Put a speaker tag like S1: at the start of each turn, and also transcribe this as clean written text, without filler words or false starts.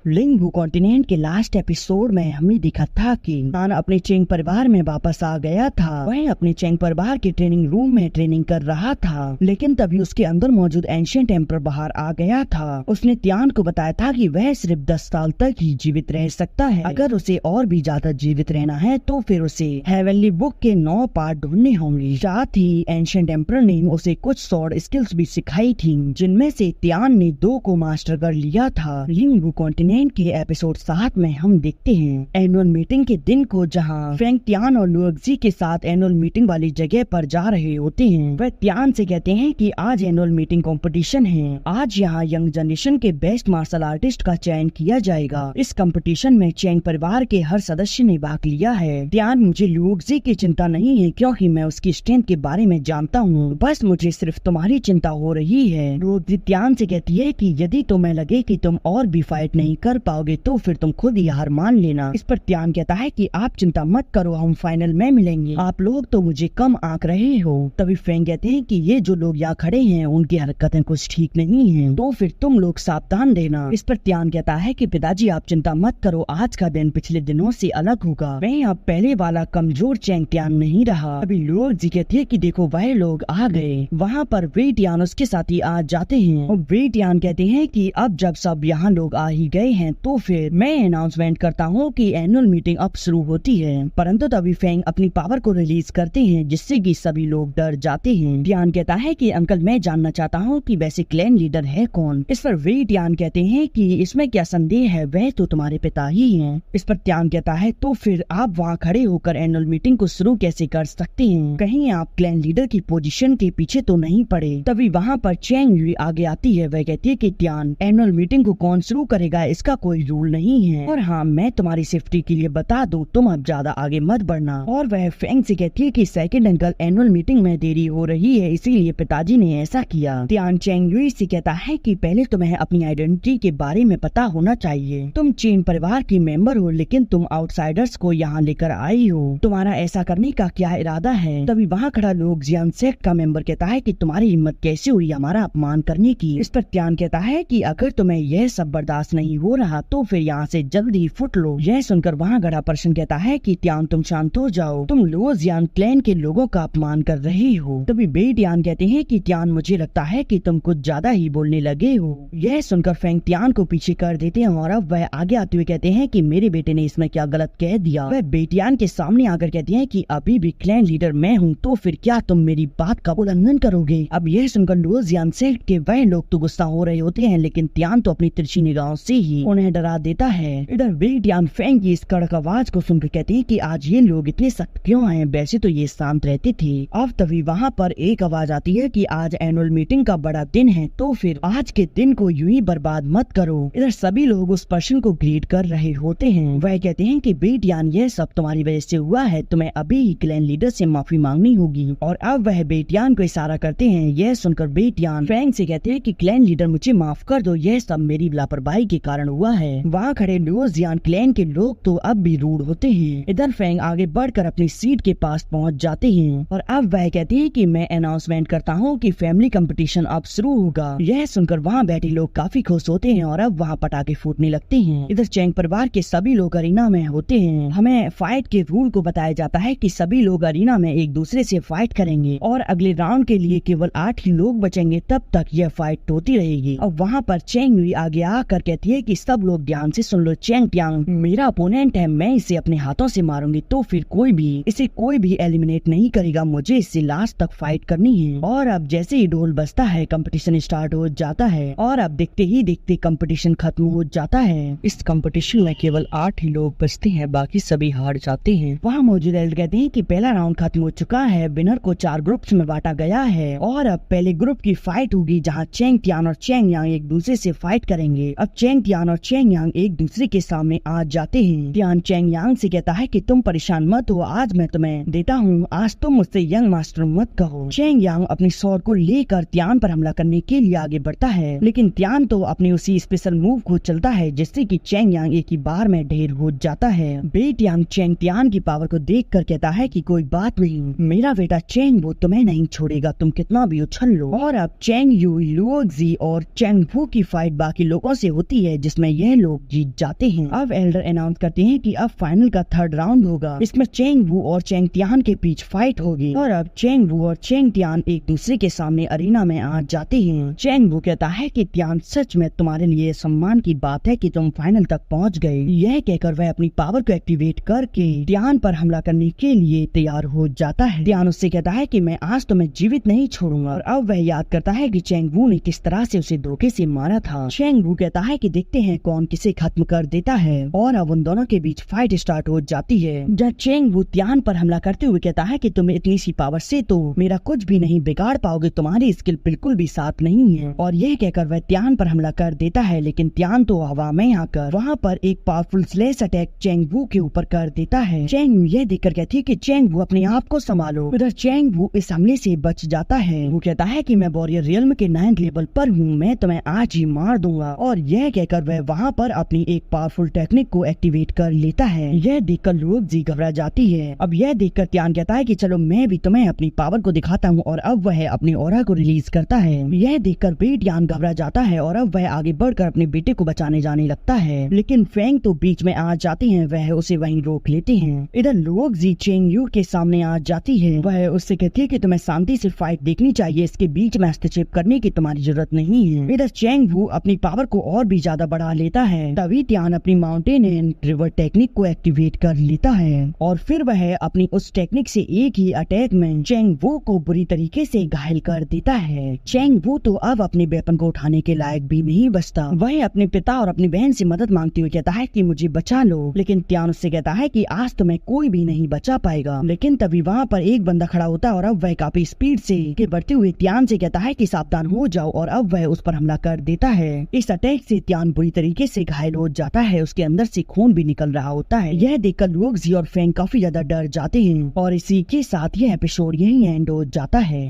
S1: लिंग वू कॉन्टिनेंट के last episode में हमें दिखा था कि तान अपने चेंग परिवार में वापस आ गया था। वह अपने चेंग परिवार के ट्रेनिंग रूम में ट्रेनिंग कर रहा था, लेकिन तभी उसके अंदर मौजूद एंशिएंट एम्पर बाहर आ गया था। उसने त्यान को बताया था कि वह सिर्फ 10 साल तक ही जीवित रह सकता है। अगर उसे और भी ज्यादा जीवित रहना है तो फिर उसे हेवनली बुक के 9 पार्ट ढूंढने होंगे। साथ ही एंशिएंट एम्पर ने उसे कुछ स्वॉर्ड स्किल्स भी सिखाई थी, जिनमें से त्यान ने 2 को मास्टर कर लिया था। लिंग वू कॉन्टिनेंट के एपिसोड 7 में हम देखते हैं एनुअल मीटिंग के दिन को, जहाँ फ्रैंक त्यान और लुओक्सी के साथ एनुअल मीटिंग वाली जगह पर जा रहे होते हैं। वह त्यान से कहते हैं कि आज एनुअल मीटिंग कंपटीशन है। आज यहाँ यंग जनरेशन के बेस्ट मार्शल आर्टिस्ट का चयन किया जाएगा। इस कंपटीशन में चेंग परिवार के हर सदस्य ने भाग लिया है। त्यान, मुझे लुओक्सी की चिंता नहीं है क्योंकि मैं उसकी स्ट्रेंथ के बारे में जानता हूँ। बस मुझे सिर्फ तुम्हारी चिंता हो रही है। लुओक्सी त्यान से कहती है कि यदि तुम्हें लगे कि तुम और भी फाइट नहीं कर पाओगे तो फिर तुम खुद ही हार मान लेना। इस पर त्यान कहता है कि आप चिंता मत करो, हम फाइनल में मिलेंगे। आप लोग तो मुझे कम आंक रहे हो। तभी फ्रैंक कहते हैं कि ये जो लोग यहाँ खड़े हैं उनकी हरकतें कुछ ठीक नहीं हैं, तो फिर तुम लोग सावधान रहना। इस पर त्यान कहता है कि पिताजी आप चिंता मत करो, आज का दिन पिछले दिनों से अलग होगा। मैं अब पहले वाला कमजोर चेंग त्यान नहीं रहा। अभी लुओक्सी कहती है कि देखो वह लोग आ गए। वहाँ पर वे त्यान उसके साथ ही आ जाते हैं और वे त्यान कहते हैं कि अब जब सब यहाँ लोग आ ही गए हैं तो फिर मैं अनाउंसमेंट करता हूँ कि एनुअल मीटिंग अब शुरू होती है। परंतु तभी फेंग अपनी पावर को रिलीज करते हैं, जिससे कि सभी लोग डर जाते हैं। त्यान कहता है कि अंकल मैं जानना चाहता हूँ कि वैसे क्लैन लीडर है कौन। इस पर वे त्यान कहते हैं कि इसमें क्या संदेह है, वह तो तुम्हारे पिता ही हैं। इस पर त्यान कहता है तो फिर आप वहाँ खड़े होकर एनुअल मीटिंग को शुरू कैसे कर सकते हैं, कहीं आप क्लैन लीडर की पोजीशन के पीछे तो नहीं पड़े। तभी वहाँ पर चेंग यूई आगे आती है। वह कहती है कि त्यान, एनुअल मीटिंग को कौन शुरू करेगा इसका कोई रूल नहीं है, और हाँ मैं तुम्हारी सेफ्टी के लिए बता दूं, तुम अब ज्यादा आगे मत बढ़ना। और वह फेंग से कहती है कि सेकंड अंकल, एनुअल मीटिंग में देरी हो रही है इसीलिए पिताजी ने ऐसा किया। त्यान चेंग यूई से कहता है कि पहले तुम्हें अपनी आइडेंटिटी के बारे में पता होना चाहिए। तुम चेन परिवार की मेंबर हो, लेकिन तुम आउटसाइडर्स को यहाँ लेकर आई हो। तुम्हारा ऐसा करने का क्या इरादा है? तभी वहाँ खड़ा लोग जियान सेक्ट का मेंबर कहता है कि तुम्हारी हिम्मत कैसे हुई हमारा अपमान करने की। इस पर त्यान कहता है कि अगर तुम्हें यह सब बर्दाश्त नहीं हो रहा तो फिर यहाँ से जल्दी फुट लो। यह सुनकर वहाँ खड़ा पर्सन कहता है कि त्यान तुम शांत हो जाओ, तुम लो जियान क्लैन के लोगों का अपमान कर रहे हो। तभी बे त्यान कहते हैं कि त्यान, मुझे लगता है कि तुम कुछ ज्यादा ही बोलने लगे हो। यह सुनकर फेंग त्यान को पीछे कर देते हैं और अब वह आगे आते हुए कहते हैं कि मेरे बेटे ने इसमें क्या गलत कह दिया। वह बेटियान के सामने आकर कहते हैं कि अभी भी क्लैन लीडर मैं हूँ, तो फिर क्या तुम मेरी बात का उल्लंघन करोगे? अब यह सुनकर लो जियान सेक्ट के वह लोग तो गुस्सा हो रहे होते हैं, लेकिन त्यान तो अपनी तिरछी निगाहों से ही उन्हें डरा देता है। इधर वे त्यान फेंग की इस कड़क आवाज को सुनकर कहते हैं कि आज ये लोग इतने सख्त क्यों आए, वैसे तो ये शांत रहते थे। अब तभी वहाँ पर एक आवाज आती है कि आज एनुअल मीटिंग का बड़ा दिन है, तो फिर आज के दिन को यूं ही बर्बाद मत करो। इधर सभी लोग उस पर्सन को ग्रीट कर रहे होते हैं। वह कहते हैं कि बेटियान, यह सब तुम्हारी वजह से हुआ है, तुम्हें अभी ही क्लैन लीडर से माफी मांगनी होगी। और अब वह बेटियान को इशारा करते हैं। यह सुनकर बेटियान फेंग से कहते हैं कि क्लैन लीडर मुझे माफ कर दो, यह सब मेरी लापरवाही के कारण हुआ है। वहाँ खड़े लुओ जियान क्लैन के लोग तो अब भी रूड होते हैं। इधर फेंग आगे बढ़कर अपनी सीट के पास पहुँच जाते हैं और अब वह कहते हैं कि मैं अनाउंसमेंट करता हूँ कि फैमिली कंपटीशन अब शुरू होगा। यह सुनकर वहाँ बैठे लोग काफी खुश होते हैं और अब वहाँ पटाखे फूटने लगते हैं। इधर चेंग परिवार के सभी लोग अरीना में होते हैं। हमें फाइट के रूल को बताया जाता है कि सभी लोग अरीना में एक दूसरे से फाइट करेंगे और अगले राउंड के लिए केवल 8 ही लोग बचेंगे, तब तक यह फाइट होती रहेगी। और वहाँ पर चेंग यूई आगे आकर कहती है कि सब लोग ध्यान से सुन लो, चेंग त्यान मेरा अपोनेंट है, मैं इसे अपने हाथों से मारूंगी, तो फिर इसे कोई भी एलिमिनेट नहीं करेगा, मुझे इससे लास्ट तक फाइट करनी है। और अब जैसे ही ढोल बजता है कंपटीशन स्टार्ट हो जाता है और अब देखते ही देखते कंपटीशन खत्म हो जाता है। इस कंपटीशन में केवल 8 ही लोग बचते हैं, बाकी सभी हार जाते हैं। वहाँ मौजूद एल्डर कहते हैं कि पहला राउंड खत्म हो चुका है, विनर को 4 ग्रुप्स में बांटा गया है और अब पहले ग्रुप की फाइट होगी जहाँ चेंग त्यान और चेंग यांग एक दूसरे से फाइट करेंगे। अब चेंग त्यान और चेंग यांग एक दूसरे के सामने आ जाते हैं। त्यान चेंग यांग से कहता है कि तुम परेशान मत हो, आज मैं तुम्हें देता हूँ, आज तुम मुझसे यंग मास्टर मत कहो। चेंग यांग अपनी स्वॉर्ड को लेकर त्यान पर हमला करने के लिए आगे बढ़ता है, लेकिन त्यान तो अपनी उसी स्पेशल मूव को चलता है जिससे कि चेंग यांग एक ही बार में ढेर हो जाता है। बेट यांग चेंग त्यान की पावर को देख कर कहता है कि कोई बात नहीं, मेरा बेटा चेंग वो तुम्हें नहीं छोड़ेगा, तुम कितना भी उछल लो। और अब चेंग यूई, लुओक्सी और चेंग फू की फाइट बाकी लोगों से होती है, जिस जिसमें यह लोग जीत जाते हैं। अब एल्डर अनाउंस करते हैं कि अब फाइनल का 3rd राउंड होगा। इसमें चेंग वू और चेंग तियान के बीच फाइट होगी और अब चेंग वू और चेंग तियान एक दूसरे के सामने अरीना में आ जाते हैं। चेंग वू कहता है कि तियान सच में तुम्हारे लिए सम्मान की बात है कि तुम फाइनल तक पहुंच गए। यह कहकर वह अपनी पावर को एक्टिवेट करके तियान पर हमला करने के लिए तैयार हो जाता है। तियान उससे कहता है कि मैं आज तुम्हें जीवित नहीं छोड़ूंगा और अब वह याद करता है कि चेंग वू ने किस तरह से उसे धोखे से मारा था। चेंग वू कहता है कि देखते हैं कौन किसे खत्म कर देता है और अब उन दोनों के बीच फाइट स्टार्ट हो जाती है। जब चेंग वू तियान पर हमला करते हुए कहता है कि तुम इतनी सी पावर से तो मेरा कुछ भी नहीं बिगाड़ पाओगे, तुम्हारी स्किल बिल्कुल भी साथ नहीं है। और यह कहकर वह तियान पर हमला कर देता है, लेकिन तियान तो हवा में आकर वहाँ पर एक पावरफुल स्लेश अटैक चेंग वू के ऊपर कर देता है। चेंग वू यह देखकर कहती है कि चेंग वू अपने आप को संभालो। उधर चेंग वू इस हमले से बच जाता है। वो कहता है कि मैं वॉरियर रियल्म के 9th लेवल पर हूँ, मैं तुम्हें आज ही मार दूंगा। और यह कहकर वह वहाँ पर अपनी एक पावरफुल टेक्निक को एक्टिवेट कर लेता है। यह देखकर लोग जी घबरा जाती है। अब यह देखकर तियान कहता है कि चलो मैं भी तुम्हें अपनी पावर को दिखाता हूँ और अब वह अपनी ऑरा को रिलीज करता है। यह देखकर भी तियान घबरा जाता है और अब वह आगे बढ़कर अपने बेटे को बचाने जाने लगता है, लेकिन फेंग तो बीच में आ जाती है, वह उसे वहीं रोक लेते हैं। इधर लोग जी चेंग यू के सामने आ जाती है। वह उससे कहती है कि तुम्हें शांति से फाइट देखनी चाहिए, इसके बीच में हस्तक्षेप करने की तुम्हारी जरूरत नहीं है। इधर चेंग वू अपनी पावर को और भी ज्यादा बढ़ा लेता है। तभी तियान अपनी माउंटेन एंड रिवर टेक्निक को एक्टिवेट कर लेता है और फिर वह अपनी उस टेक्निक से एक ही अटैक में चेंग वू को बुरी तरीके से घायल कर देता है। चेंग वू तो अब अपने वेपन को उठाने के लायक भी नहीं बचता। वह अपने पिता और अपनी बहन से मदद मांगते हुए कहता है कि मुझे बचा लो, लेकिन तियान उससे कहता है कि आज तुम्हें कोई भी नहीं बचा पाएगा। लेकिन तभी वहाँ पर एक बंदा खड़ा होता है और अब वह काफी स्पीड से बढ़ते हुए तियान से कहता है कि सावधान हो जाओ और अब वह उस पर हमला कर देता है। इस अटैक से तियान बुरी तरीके से घायल हो जाता है, उसके अंदर से खून भी निकल रहा होता है। यह देखकर लोग जी और फेंग काफी ज्यादा डर जाते हैं और इसी के साथ यह एपिसोड यहीं एंड हो जाता है।